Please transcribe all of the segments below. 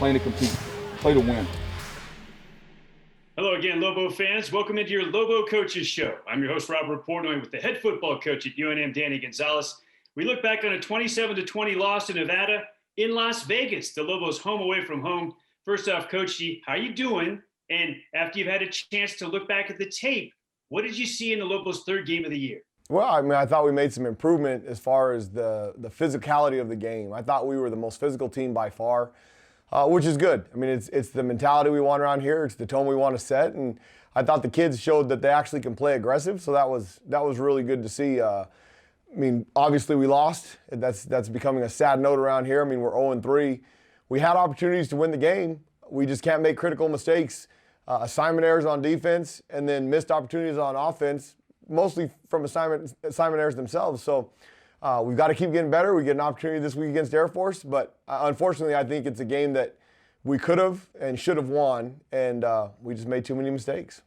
playing to compete, play to win. Hello again, Lobo fans. Welcome into your Lobo Coaches Show. I'm your host, Robert Portnoy, with the head football coach at UNM, Danny Gonzales. We look back on a 27-20 loss to Nevada in Las Vegas. The Lobos home away from home. First off, Coach G, how you doing? And after you've had a chance to look back at the tape, what did you see in the Lobos' third game of the year? Well, I mean, I thought we made some improvement as far as the physicality of the game. I thought we were the most physical team by far, which is good. I mean, it's the mentality we want around here. It's the tone we want to set. And I thought the kids showed that they actually can play aggressive. So that was really good to see. I mean, obviously we lost. That's becoming a sad note around here. I mean, we're 0-3. We had opportunities to win the game. We just can't make critical mistakes. Assignment errors on defense and then missed opportunities on offense, mostly from assignment errors themselves. So we've got to keep getting better. We get an opportunity this week against Air Force, but unfortunately I think it's a game that we could have and should have won, and we just made too many mistakes.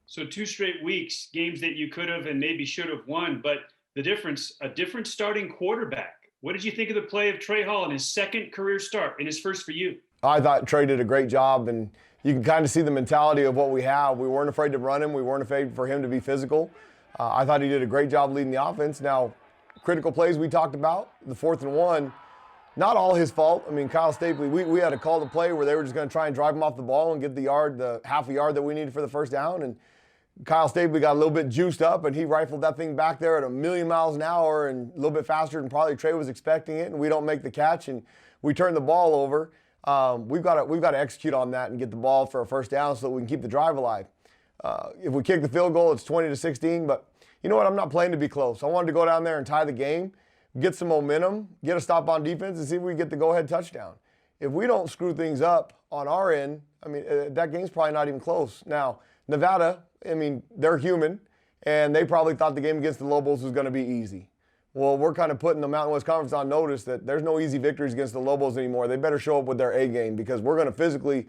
So 2 straight weeks, games that you could have and maybe should have won, but the difference, a different starting quarterback. What did you think of the play of Trey Hall in his second career start and his first for you? I thought Trey did a great job, and you can kind of see the mentality of what we have. We weren't afraid to run him. We weren't afraid for him to be physical. I thought he did a great job leading the offense. Now, critical plays we talked about, the 4th and 1, not all his fault. I mean, Kyle Stapley, we had a call to play where they were just going to try and drive him off the ball and get the half a yard that we needed for the first down. And Kyle Stapley got a little bit juiced up, and he rifled that thing back there at 1,000,000 miles an hour and a little bit faster than probably Trey was expecting it. And we don't make the catch, and we turn the ball over. We've got to execute on that and get the ball for a first down so that we can keep the drive alive. If we kick the field goal, it's 20-16. But you know what? I'm not playing to be close. I wanted to go down there and tie the game, get some momentum, get a stop on defense, and see if we get the go-ahead touchdown. If we don't screw things up on our end, I mean, that game's probably not even close. Now, Nevada, I mean, they're human, and they probably thought the game against the Lobos was going to be easy. Well, we're kind of putting the Mountain West Conference on notice that there's no easy victories against the Lobos anymore. They better show up with their A game, because we're going to physically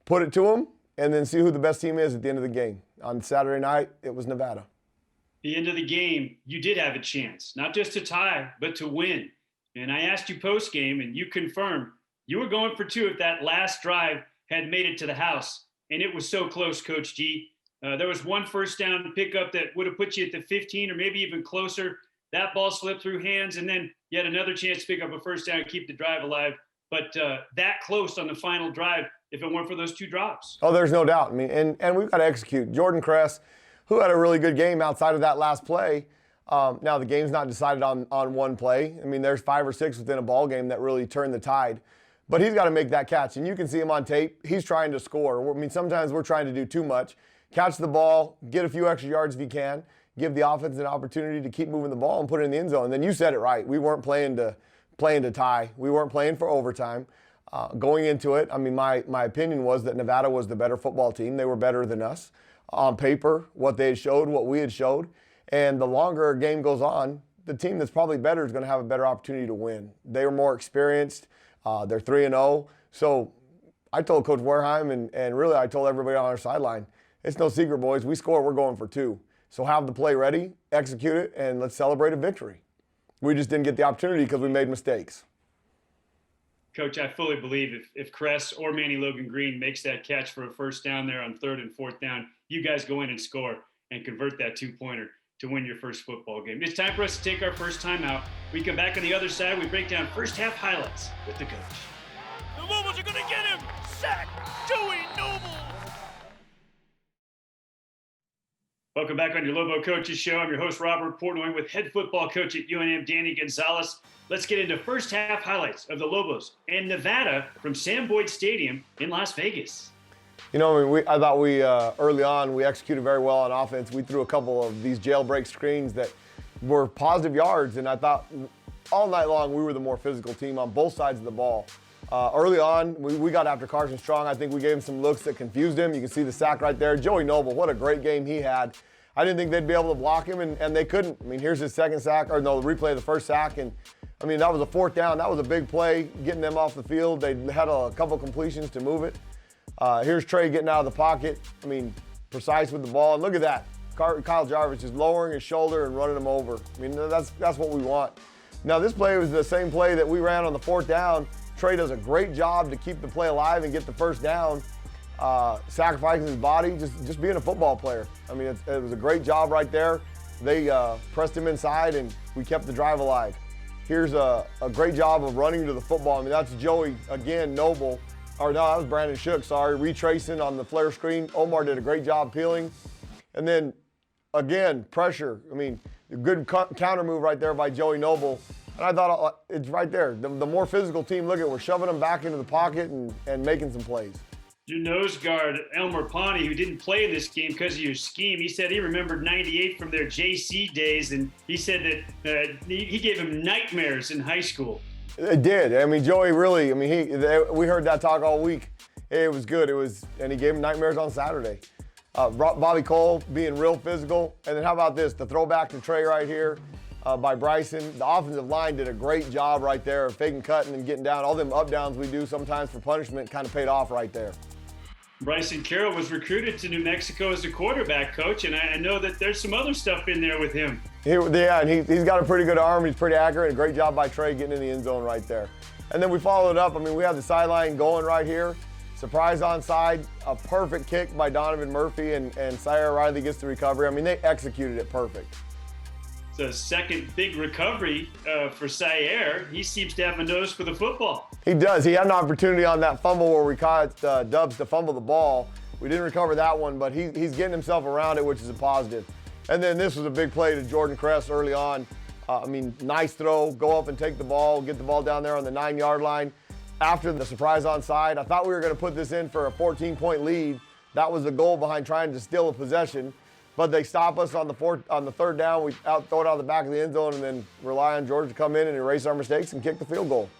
put it to them and then see who the best team is at the end of the game. On Saturday night, it was Nevada. The end of the game, you did have a chance, not just to tie, but to win. And I asked you post-game, and you confirmed you were going for 2 if that last drive had made it to the house. And it was so close, Coach G. There was one first down pickup that would have put you at the 15 or maybe even closer. That ball slipped through hands, and then you had another chance to pick up a first down and keep the drive alive. But that close on the final drive, if it weren't for those 2 drops. Oh, there's no doubt. I mean, and we've got to execute. Jordan Kress, who had a really good game outside of that last play. Now, the game's not decided on one play. I mean, there's 5 or 6 within a ball game that really turned the tide. But he's got to make that catch, and you can see him on tape. He's trying to score. I mean, sometimes we're trying to do too much. Catch the ball, get a few extra yards if you can, give the offense an opportunity to keep moving the ball and put it in the end zone. And then you said it right. We weren't playing to tie. We weren't playing for overtime. Going into it, I mean, my opinion was that Nevada was the better football team. They were better than us. On paper, what they had showed, what we had showed. And the longer a game goes on, the team that's probably better is going to have a better opportunity to win. They were more experienced. They're 3-0. So I told Coach Wareheim, and really I told everybody on our sideline, it's no secret, boys. We score, we're going for 2. So have the play ready, execute it, and let's celebrate a victory. We just didn't get the opportunity because we made mistakes. Coach, I fully believe if Kress or Manny Logan Green makes that catch for a first down there on 3rd and 4th down, you guys go in and score and convert that 2-pointer to win your first football game. It's time for us to take our first timeout. We come back on the other side. We break down first half highlights with the coach. The Lobos are going to get him. Sack Joey Noble. Welcome back on your Lobo Coaches Show. I'm your host, Robert Portnoy, with head football coach at UNM, Danny Gonzales. Let's get into first half highlights of the Lobos and Nevada from Sam Boyd Stadium in Las Vegas. You know, I mean, I thought we, early on, we executed very well on offense. We threw a couple of these jailbreak screens that were positive yards, and I thought all night long we were the more physical team on both sides of the ball. Early on, we got after Carson Strong. I think we gave him some looks that confused him. You can see the sack right there. Joey Noble, what a great game he had. I didn't think they'd be able to block him, and they couldn't. I mean, here's his second sack, or no, the replay of the first sack, and I mean, that was a 4th down. That was a big play, getting them off the field. They had a couple completions to move it. Here's Trey getting out of the pocket. I mean, precise with the ball. And look at that. Kyle Jarvis is lowering his shoulder and running him over. I mean, that's what we want. Now, this play was the same play that we ran on the 4th down. Trey does a great job to keep the play alive and get the first down, sacrificing his body, just being a football player. I mean, it was a great job right there. They pressed him inside, and we kept the drive alive. Here's a great job of running to the football. I mean, that's Joey, again, Noble. Or no, that was Brandon Shook, sorry, retracing on the flare screen. Omar did a great job peeling. And then, again, pressure. I mean, a good counter move right there by Joey Noble. And I thought it's right there. The more physical team, look at, we're shoving them back into the pocket and making some plays. Your nose guard, Elmer Pawnee, who didn't play in this game because of your scheme, he said he remembered 98 from their JC days, and he said that he gave him nightmares in high school. It did. I mean, Joey really, I mean, we heard that talk all week. It was good. And he gave him nightmares on Saturday. Bobby Cole being real physical. And then how about this, the throwback to Trey right here by Bryson. The offensive line did a great job right there of faking, cutting, and getting down. All them up downs we do sometimes for punishment kind of paid off right there. Bryson Carroll was recruited to New Mexico as a quarterback coach, and I know that there's some other stuff in there with him. Yeah, and he's got a pretty good arm. He's pretty accurate. A great job by Trey getting in the end zone right there. And then we followed up. I mean, we have the sideline going right here. Surprise onside, a perfect kick by Donovan Murphy, and Sierra Riley gets the recovery. I mean, they executed it perfect. It's a second big recovery for Sierra. He seems to have a nose for the football. He does. He had an opportunity on that fumble where we caught Dubs to fumble the ball. We didn't recover that one, but he's getting himself around it, which is a positive. And then this was a big play to Jordan Kress early on. I mean, nice throw, go up and take the ball, get the ball down there on the 9-yard line. After the surprise onside, I thought we were going to put this in for a 14-point lead. That was the goal behind trying to steal a possession. But they stop us on the third down. We throw it out the back of the end zone and then rely on George to come in and erase our mistakes and kick the field goal.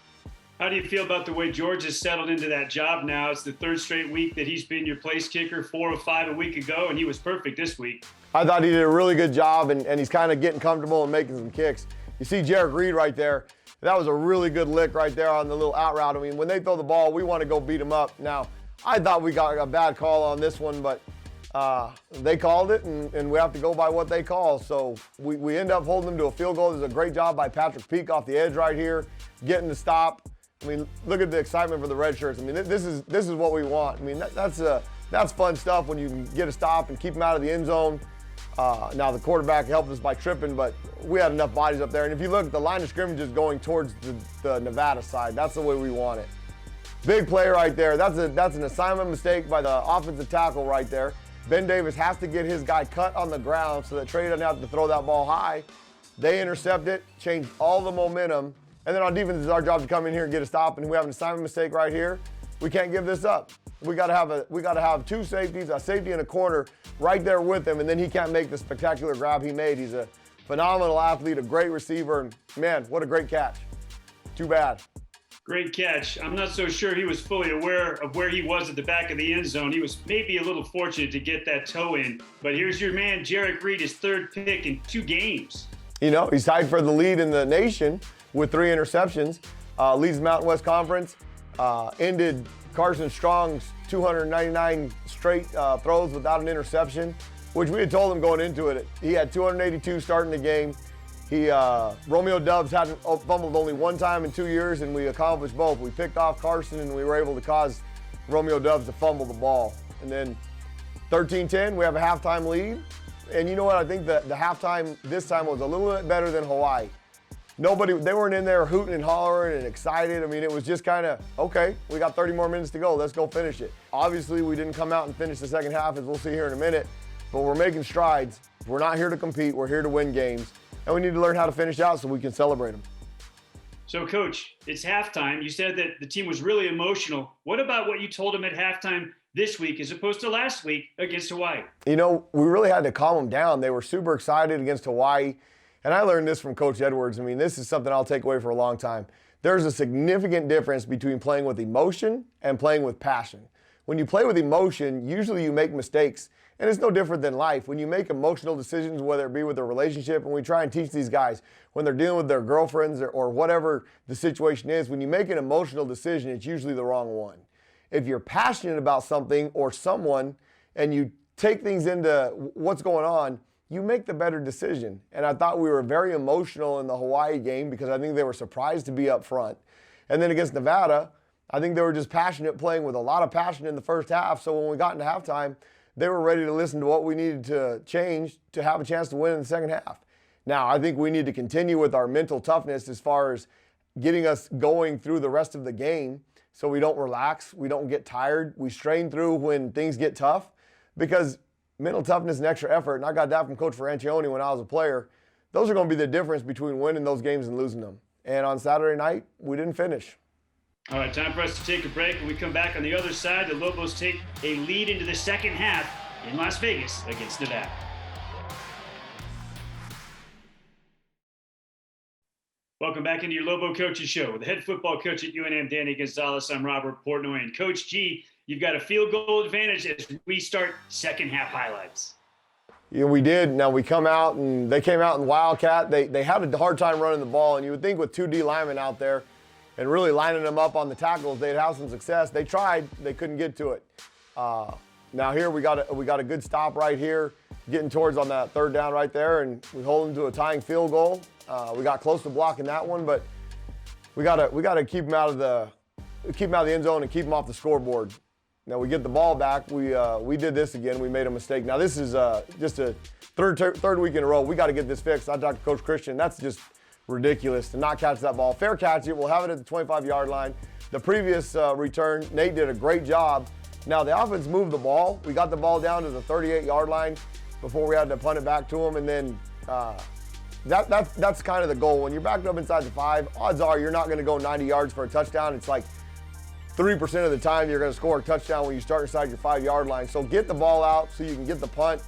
How do you feel about the way George has settled into that job now? It's the third straight week that he's been your place kicker, 4 of 5 a week ago, and he was perfect this week. I thought he did a really good job, and he's kind of getting comfortable and making some kicks. You see Jarek Reed right there. That was a really good lick right there on the little out route. I mean, when they throw the ball, we want to go beat them up. Now, I thought we got a bad call on this one, but they called it, and we have to go by what they call. So we end up holding them to a field goal. There's a great job by Patrick Peak off the edge right here, getting the stop. I mean, look at the excitement for the red shirts. I mean, this is what we want. I mean, that's fun stuff when you can get a stop and keep them out of the end zone. Now the quarterback helped us by tripping, but we had enough bodies up there. And if you look at the line of scrimmage is going towards the Nevada side. That's the way we want it. Big play right there. That's an assignment mistake by the offensive tackle right there. Ben Davis has to get his guy cut on the ground so that Trey doesn't have to throw that ball high. They intercept it, change all the momentum. And then on defense, it's our job to come in here and get a stop. And we have an assignment mistake right here. We can't give this up. We got to have two safeties, a safety and a corner right there with him, and then he can't make the spectacular grab he made. He's a phenomenal athlete, a great receiver, and man, what a great catch. Too bad. Great catch. I'm not so sure he was fully aware of where he was at the back of the end zone. He was maybe a little fortunate to get that toe in. But here's your man, Jarek Reed, his third pick in 2 games. You know, he's tied for the lead in the nation with 3 interceptions. Leads the Mountain West Conference. Ended Carson Strong's 299 straight throws without an interception, which we had told him going into it. He had 282 starting the game. Romeo Dubs hadn't fumbled only 1 time in 2 years, and we accomplished both. We picked off Carson, and we were able to cause Romeo Dubs to fumble the ball. And then 13-10, we have a halftime lead. And you know what? I think the halftime this time was a little bit better than Hawaii. They weren't in there hooting and hollering and excited. I mean, it was just kind of, okay, we got 30 more minutes to go. Let's go finish it. Obviously, we didn't come out and finish the second half, as we'll see here in a minute, but we're making strides. We're not here to compete. We're here to win games, and we need to learn how to finish out so we can celebrate them. So, Coach, it's halftime. You said that the team was really emotional. What about what you told them at halftime this week as opposed to last week against Hawaii? You know, we really had to calm them down. They were super excited against Hawaii. And I learned this from Coach Edwards. I mean, this is something I'll take away for a long time. There's a significant difference between playing with emotion and playing with passion. When you play with emotion, usually you make mistakes. And it's no different than life. When you make emotional decisions, whether it be with a relationship, and we try and teach these guys when they're dealing with their girlfriends or whatever the situation is, when you make an emotional decision, it's usually the wrong one. If you're passionate about something or someone and you take things into what's going on, you make the better decision. And I thought we were very emotional in the Hawaii game because I think they were surprised to be up front. And then against Nevada, I think they were just passionate, playing with a lot of passion in the first half. So when we got into halftime, they were ready to listen to what we needed to change to have a chance to win in the second half. Now, I think we need to continue with our mental toughness as far as getting us going through the rest of the game so we don't relax, we don't get tired, we strain through when things get tough, because mental toughness and extra effort, and I got that from Coach Franchione when I was a player, those are going to be the difference between winning those games and losing them. And on Saturday night, we didn't finish. All right, time for us to take a break. When we come back on the other side, the Lobos take a lead into the second half in Las Vegas against Nevada. Welcome back into your Lobo Coaches Show with the head football coach at UNM, Danny Gonzales. I'm Robert Portnoy. And Coach G, you've got a field goal advantage as we start second half highlights. Yeah, we did. Now we come out, and they came out in Wildcat. They had a hard time running the ball, and you would think with 2 D linemen out there and really lining them up on the tackles, they'd have some success. They tried. They couldn't get to it. Now here we got a good stop right here, getting towards on that third down right there, and we hold them to a tying field goal. We got close to blocking that one, but we gotta keep them out of the end zone and keep them off the scoreboard. Now we get the ball back. We did this again. We made a mistake. Now this is just a third week in a row. We got to get this fixed. I talked to Coach Christian. That's just ridiculous to not catch that ball. Fair catch it. We'll have it at the 25-yard line. The previous return, Nate did a great job. Now the offense moved the ball. We got the ball down to the 38-yard line before we had to punt it back to him, and then that's kind of the goal. When you're backed up inside the 5, odds are you're not going to go 90 yards for a touchdown. It's like 3% of the time you're going to score a touchdown when you start inside your 5-yard line. So get the ball out so you can get the punt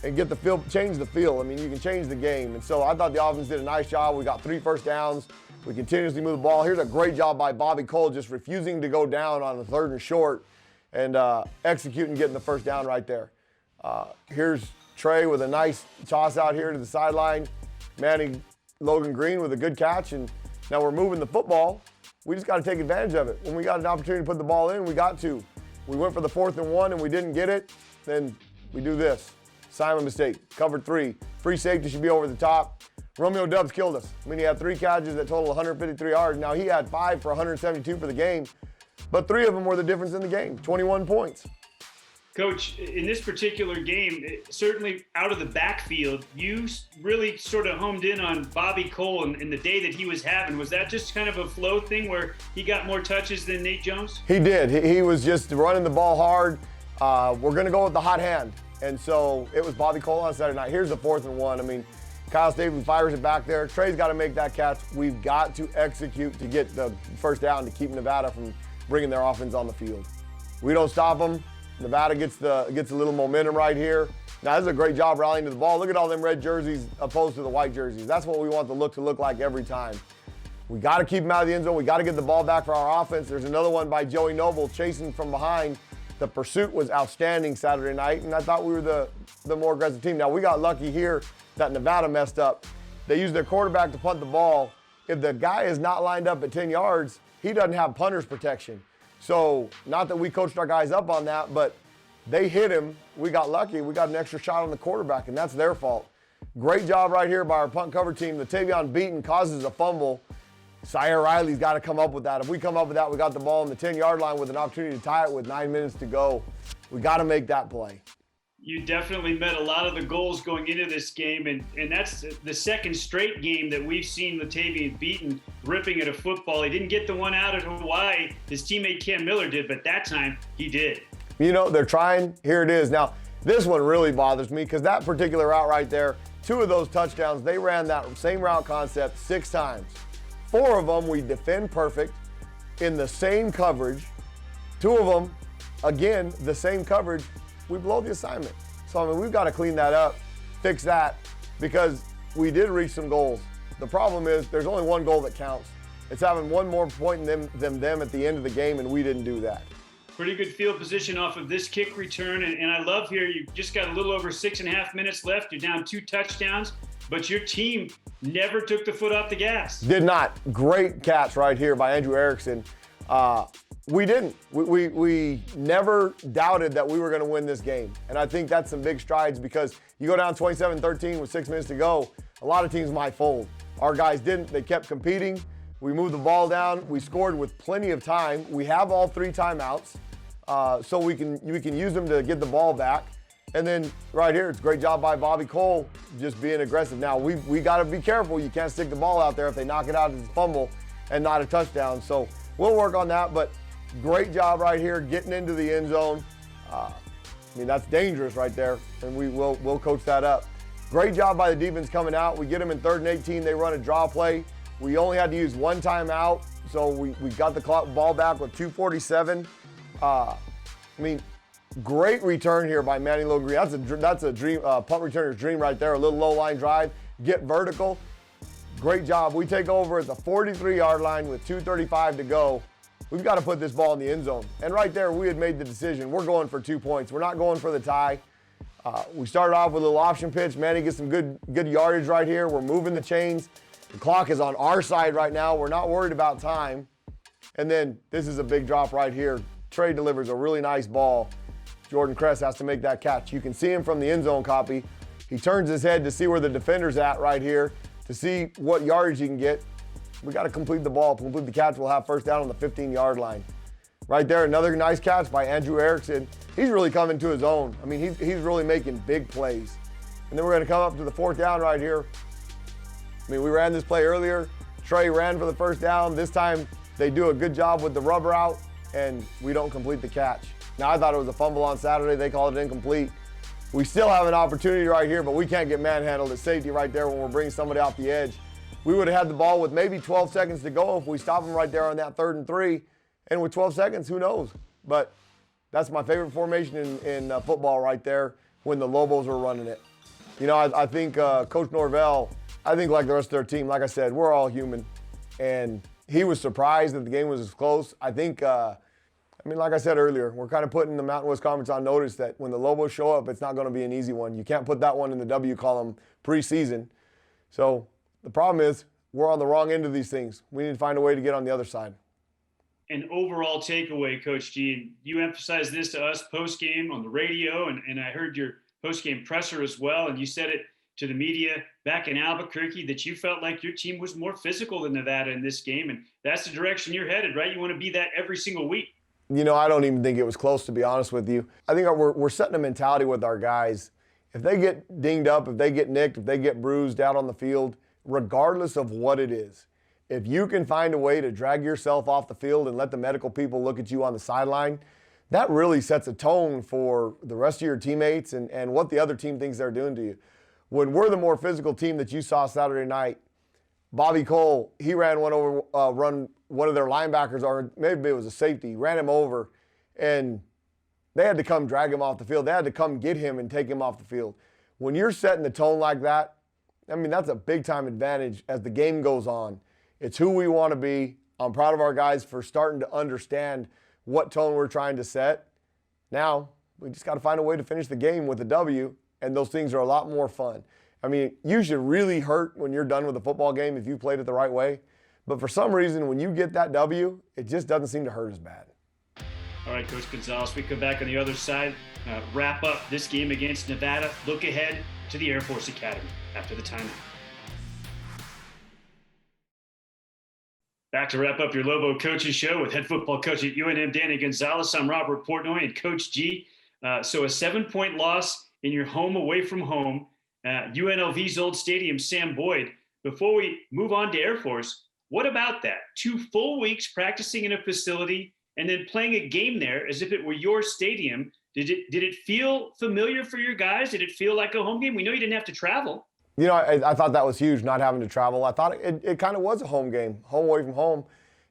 and get the field, change the field. I mean, you can change the game. And so I thought the offense did a nice job. We got 3 first downs. We continuously move the ball. Here's a great job by Bobby Cole, just refusing to go down on the 3rd and short and executing, getting the first down right there. Here's Trey with a nice toss out here to the sideline. Manning Logan Green with a good catch, and now we're moving the football. We just got to take advantage of it. When we got an opportunity to put the ball in, we got to. We went for the 4th and 1 and we didn't get it, then we do this. Simon mistake, covered 3. Free safety should be over the top. Romeo Dubs killed us. I mean, he had 3 catches that total 153 yards. Now he had 5 for 172 for the game, but 3 of them were the difference in the game, 21 points. Coach, in this particular game, certainly out of the backfield, you really sort of homed in on Bobby Cole and the day that he was having. Was that just kind of a flow thing where he got more touches than Nate Jones? He did. He was just running the ball hard. We're going to go with the hot hand. And so it was Bobby Cole on Saturday night. Here's the 4th and 1. I mean, Kyle Stapleton fires it back there. Trey's got to make that catch. We've got to execute to get the first down to keep Nevada from bringing their offense on the field. We don't stop them. Nevada gets a little momentum right here. Now, this is a great job rallying to the ball. Look at all them red jerseys opposed to the white jerseys. That's what we want the look to look like every time. We got to keep them out of the end zone. We got to get the ball back for our offense. There's another one by Joey Noble chasing from behind. The pursuit was outstanding Saturday night, and I thought we were the more aggressive team. Now, we got lucky here that Nevada messed up. They used their quarterback to punt the ball. If the guy is not lined up at 10 yards, he doesn't have punter's protection. So, not that we coached our guys up on that, but they hit him. We got lucky. We got an extra shot on the quarterback, and that's their fault. Great job right here by our punt cover team. Latavion Beaton causes a fumble. Sire Riley's got to come up with that. If we come up with that, we got the ball on the 10-yard line with an opportunity to tie it with 9 minutes to go. We got to make that play. You definitely met a lot of the goals going into this game, and that's the second straight game that we've seen Latavion Beaton ripping at a football. He didn't get the one out at Hawaii. His teammate Cam Miller did, but that time he did. You know, they're trying. Here it is. Now, this one really bothers me because that particular route right there, 2 of those touchdowns, they ran that same route concept 6 times. 4 of them we defend perfect in the same coverage. 2 of them, again, the same coverage. We blow the assignment. So, I mean, we've got to clean that up, fix that, because we did reach some goals. The problem is there's only one goal that counts. It's having one more point than them at the end of the game, and we didn't do that. Pretty good field position off of this kick return, and I love here, you just got a little over 6.5 minutes left. You're down 2 touchdowns, but your team never took the foot off the gas. Did not. Great catch right here by Andrew Erickson. We didn't. We never doubted that we were going to win this game. And I think that's some big strides because you go down 27-13 with 6 minutes to go, a lot of teams might fold. Our guys didn't. They kept competing. We moved the ball down. We scored with plenty of time. We have all 3 timeouts, so we can use them to get the ball back. And then right here, it's a great job by Bobby Cole just being aggressive. Now, we got to be careful. You can't stick the ball out there. If they knock it out, it's a fumble and not a touchdown. So we'll work on that, but great job right here getting into the end zone. I mean, that's dangerous right there, and we'll coach that up. Great job by the defense coming out. We get them in 3rd and 18. They run a draw play. We only had to use 1 timeout, so we got the ball back with 2:47. I mean, great return here by Manny Logree. That's a dream, punt returner's dream right there. A little low line drive, get vertical. Great job. We take over at the 43-yard line with 2:35 to go. We've got to put this ball in the end zone. And right there, we had made the decision. We're going for 2 points. We're not going for the tie. We started off with a little option pitch. Manny gets some good yardage right here. We're moving the chains. The clock is on our side right now. We're not worried about time. And then this is a big drop right here. Trey delivers a really nice ball. Jordan Kress has to make that catch. You can see him from the end zone copy. He turns his head to see where the defender's at right here, to see what yardage he can get. We got to complete the ball, complete the catch. We'll have first down on the 15-yard line. Right there, another nice catch by Andrew Erickson. He's really coming to his own. I mean, he's really making big plays. And then we're going to come up to the 4th down right here. I mean, we ran this play earlier. Trey ran for the first down. This time, they do a good job with the rubber out, and we don't complete the catch. Now, I thought it was a fumble on Saturday. They called it incomplete. We still have an opportunity right here, but we can't get manhandled at safety right there when we're bringing somebody off the edge. We would have had the ball with maybe 12 seconds to go if we stop them right there on that 3rd and 3. And with 12 seconds, who knows? But that's my favorite formation in football right there when the Lobos were running it. You know, I think Coach Norvell, I think like the rest of their team, like I said, we're all human. And he was surprised that the game was as close. I think, I mean, like I said earlier, we're kind of putting the Mountain West Conference on notice that when the Lobos show up, it's not going to be an easy one. You can't put that one in the W column preseason. So the problem is we're on the wrong end of these things. We need to find a way to get on the other side. An overall takeaway, Coach G, and you emphasized this to us post-game on the radio, and I heard your post-game presser as well, and you said it to the media back in Albuquerque that you felt like your team was more physical than Nevada in this game, and that's the direction you're headed, right? You want to be that every single week. You know, I don't even think it was close, to be honest with you. I think we're setting a mentality with our guys. If they get dinged up, if they get nicked, if they get bruised out on the field, regardless of what it is, if you can find a way to drag yourself off the field and let the medical people look at you on the sideline, that really sets a tone for the rest of your teammates and what the other team thinks they're doing to you. When we're the more physical team that you saw Saturday night, Bobby Cole, he ran one of their linebackers, or maybe it was a safety, ran him over, and they had to come drag him off the field. They had to come get him and take him off the field. When you're setting the tone like that, I mean, that's a big-time advantage as the game goes on. It's who we want to be. I'm proud of our guys for starting to understand what tone we're trying to set. Now, we just got to find a way to finish the game with a W, and those things are a lot more fun. I mean, you should really hurt when you're done with a football game if you played it the right way. But for some reason, when you get that W, it just doesn't seem to hurt as bad. All right, Coach Gonzalez, we come back on the other side, wrap up this game against Nevada, look ahead to the Air Force Academy after the timeout. Back to wrap up your Lobo coaching show with head football coach at UNM, Danny Gonzales. I'm Robert Portnoy and Coach G. So a 7-point loss in your home away from home, UNLV's old stadium, Sam Boyd. Before we move on to Air Force, what about that? 2 full weeks practicing in a facility and then playing a game there as if it were your stadium. Did it feel familiar for your guys? Did it feel like a home game? We know you didn't have to travel. You know, I thought that was huge, not having to travel. I thought it kind of was a home game, home away from home.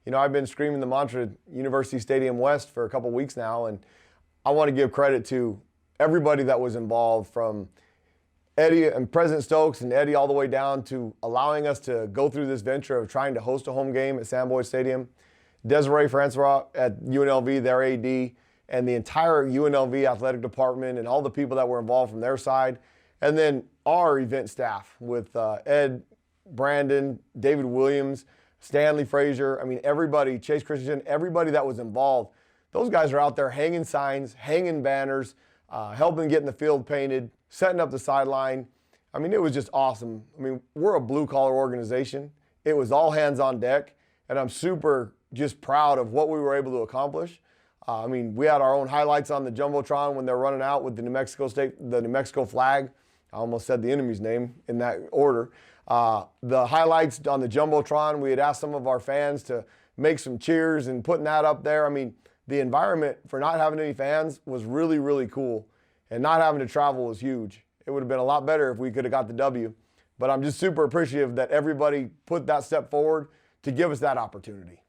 You know, I've been screaming the mantra, University Stadium West, for a couple weeks now, and I want to give credit to everybody that was involved, from Eddie and President Stokes and Eddie all the way down to allowing us to go through this venture of trying to host a home game at Sam Boyd Stadium. Desiree Francois at UNLV, their AD, and the entire UNLV athletic department and all the people that were involved from their side. And then our event staff with Ed, Brandon, David Williams, Stanley Frazier. I mean, everybody, Chase Christensen, everybody that was involved. Those guys are out there hanging signs, hanging banners, helping getting the field painted, setting up the sideline. I mean, it was just awesome. I mean, we're a blue-collar organization. It was all hands on deck. and I'm super just proud of what we were able to accomplish. I mean, we had our own highlights on the Jumbotron when they're running out with the New Mexico flag. I almost said the enemy's name in that order. The highlights on the Jumbotron, we had asked some of our fans to make some cheers and putting that up there. I mean, the environment for not having any fans was really, really cool. And not having to travel was huge. It would have been a lot better if we could have got the W. But I'm just super appreciative that everybody put that step forward to give us that opportunity.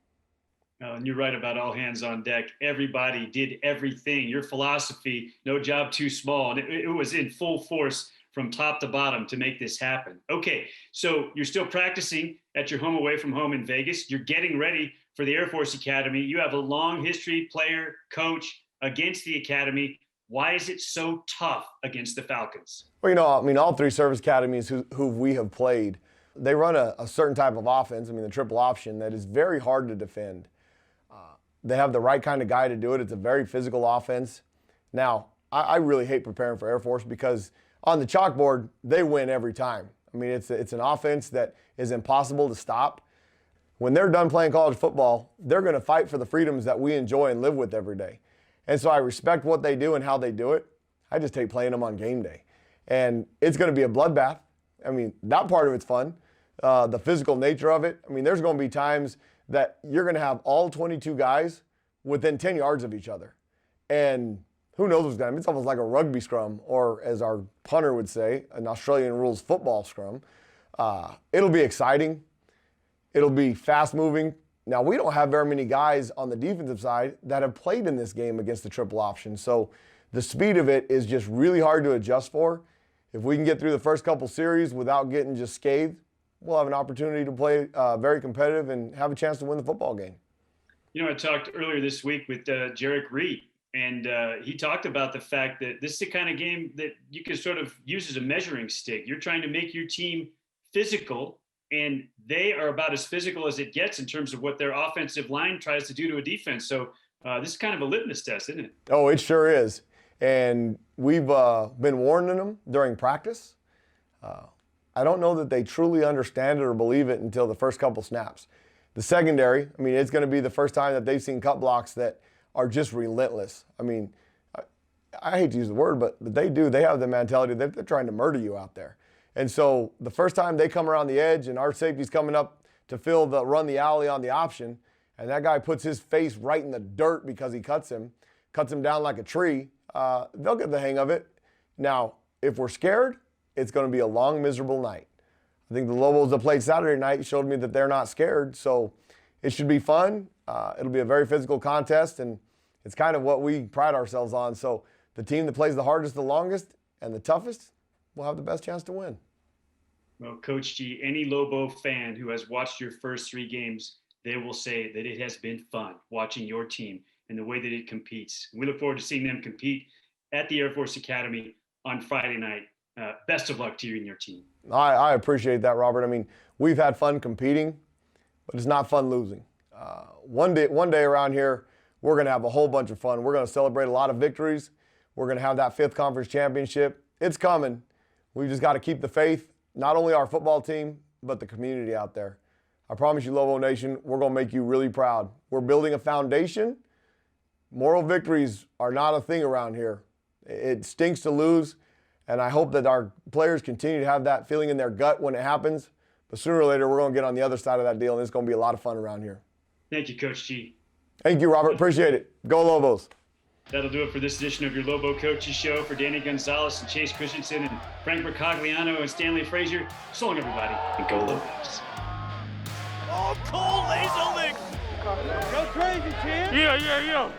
And you're right about all hands on deck. Everybody did everything. Your philosophy, no job too small. And it was in full force from top to bottom to make this happen. Okay, so you're still practicing at your home away from home in Vegas. You're getting ready for the Air Force Academy. You have a long history, player, coach against the Academy. Why is it so tough against the Falcons? Well, I mean, all three service academies who we have played, they run a certain type of offense, I mean, the triple option, that is very hard to defend. They have the right kind of guy to do it. It's a very physical offense. Now, I really hate preparing for Air Force because on the chalkboard, they win every time. I mean, it's an offense that is impossible to stop. When they're done playing college football, they're going to fight for the freedoms that we enjoy and live with every day. And so I respect what they do and how they do it. I just hate playing them on game day. And it's going to be a bloodbath. I mean, that part of it's fun. The physical nature of it. I mean, there's going to be times that you're going to have all 22 guys within 10 yards of each other. And who knows what's going to happen. It's almost like a rugby scrum, or as our punter would say, an Australian rules football scrum. It'll be exciting. It'll be fast-moving. Now, we don't have very many guys on the defensive side that have played in this game against the triple option. So the speed of it is just really hard to adjust for. If we can get through the first couple series without getting just scathed, we'll have an opportunity to play very competitive and have a chance to win the football game. I talked earlier this week with Jarek Reed, and he talked about the fact that this is the kind of game that you can sort of use as a measuring stick. You're trying to make your team physical, and they are about as physical as it gets in terms of what their offensive line tries to do to a defense. So this is kind of a litmus test, isn't it? Oh, it sure is. And we've been warning them during practice. I don't know that they truly understand it or believe it until the first couple snaps. The secondary, I mean, it's going to be the first time that they've seen cut blocks that are just relentless. I mean, I hate to use the word, but they do. They have the mentality that they're trying to murder you out there. And so the first time they come around the edge and our safety's coming up to run the alley on the option, and that guy puts his face right in the dirt because he cuts him down like a tree, they'll get the hang of it. Now, if we're scared, it's going to be a long, miserable night. I think the Lobos that played Saturday night showed me that they're not scared, so it should be fun. It'll be a very physical contest, and it's kind of what we pride ourselves on. So the team that plays the hardest, the longest, and the toughest will have the best chance to win. Well, Coach G, any Lobo fan who has watched your first three games, they will say that it has been fun watching your team and the way that it competes. We look forward to seeing them compete at the Air Force Academy on Friday night. Best of luck to you and your team. I appreciate that, Robert. I mean, we've had fun competing, but it's not fun losing. One day around here, we're going to have a whole bunch of fun. We're going to celebrate a lot of victories. We're going to have that 5th conference championship. It's coming. We've just got to keep the faith, not only our football team, but the community out there. I promise you, Lobo Nation, we're going to make you really proud. We're building a foundation. Moral victories are not a thing around here. It stinks to lose, and I hope that our players continue to have that feeling in their gut when it happens. But sooner or later, we're going to get on the other side of that deal, and it's going to be a lot of fun around here. Thank you, Coach G. Thank you, Robert. Appreciate it. Go Lobos. That'll do it for this edition of your Lobo Coaches Show. For Danny Gonzales and Chase Christensen and Frank Mercogliano and Stanley Frazier, so long, everybody, and go Lobos. Oh, Cole lays a lick. Go crazy, champ. Yeah.